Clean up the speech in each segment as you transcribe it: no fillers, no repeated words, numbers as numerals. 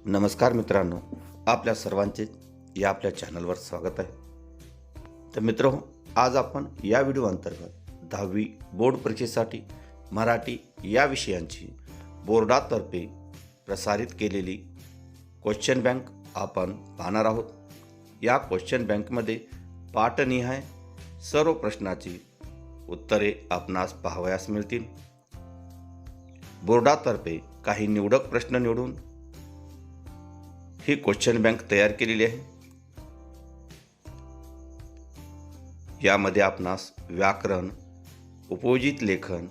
नमस्कार मित्रांनो, आपल्या सर्वांचे या आपल्या चॅनलवर स्वागत आहे। तर मित्रांनो, आज आपण या व्हिडिओ अंतर्गत 10वी बोर्ड परीक्षेसाठी मराठी या विषयांची बोर्डातर्फे प्रसारित केलेली क्वेश्चन बँक आपण पाहणार आहोत। या क्वेश्चन बँकमध्ये पाठनिहाय सर्व प्रश्नाची उत्तरे आपणास पाहावयास मिळतील। बोर्डातर्फे काही निवडक प्रश्न निवडून ही क्वेश्चन बँक तयार केलेली आहे। यामध्ये आपणास व्याकरण, उपयोजित लेखन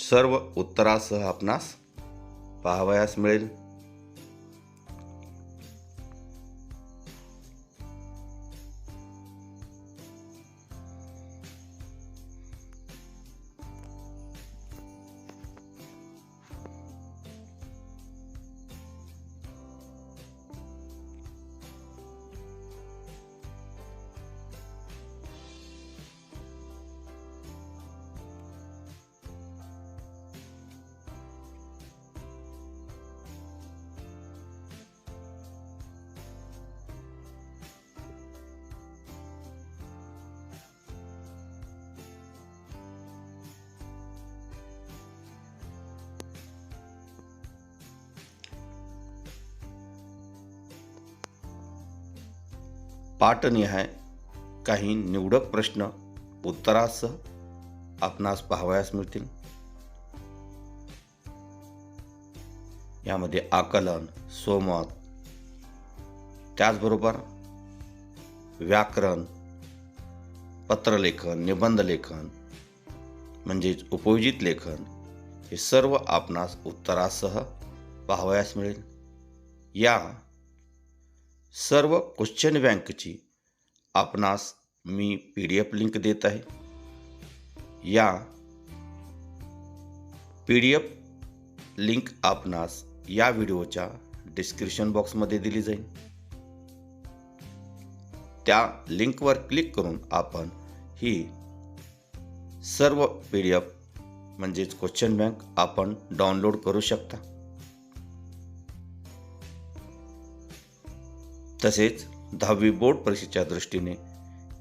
सर्व उत्तरासह आपणास पाहावयास मिळेल। पाठनिहाय काही निवडक प्रश्न उत्तरासह आपणास पाहावयास मिळतील। यामध्ये आकलन, स्वमत, त्याचबरोबर व्याकरण, पत्रलेखन, निबंधलेखन म्हणजेच उपयोजित लेखन हे सर्व आपणास उत्तरासह पाहावयास मिळेल। या सर्व क्वेश्चन बँकची आपणास मी PDF लिंक देत आहे। या PDF लिंक आपणास या व्हिडिओच्या डिस्क्रिप्शन बॉक्समध्ये दिली जाईल। त्या लिंकवर क्लिक करून आपण ही सर्व PDF म्हणजेच क्वेश्चन बँक आपण डाउनलोड करू शकता। तसेच 10वी बोर्ड परीक्षेच्या दृष्टीने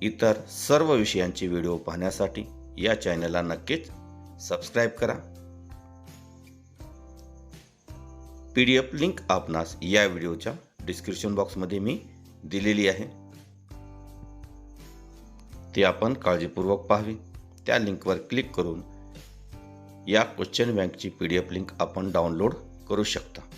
इतर सर्व विषयांचे व्हिडिओ पाहण्यासाठी या चॅनलला नक्कीच सबस्क्राईब करा। PDF लिंक आपणास या व्हिडिओच्या डिस्क्रिप्शन बॉक्समध्ये मी दिलेली आहे, ते आपण काळजीपूर्वक पाहावी। त्या लिंकवर क्लिक करून या क्वेश्चन बँकची PDF लिंक आपण डाउनलोड करू शकता।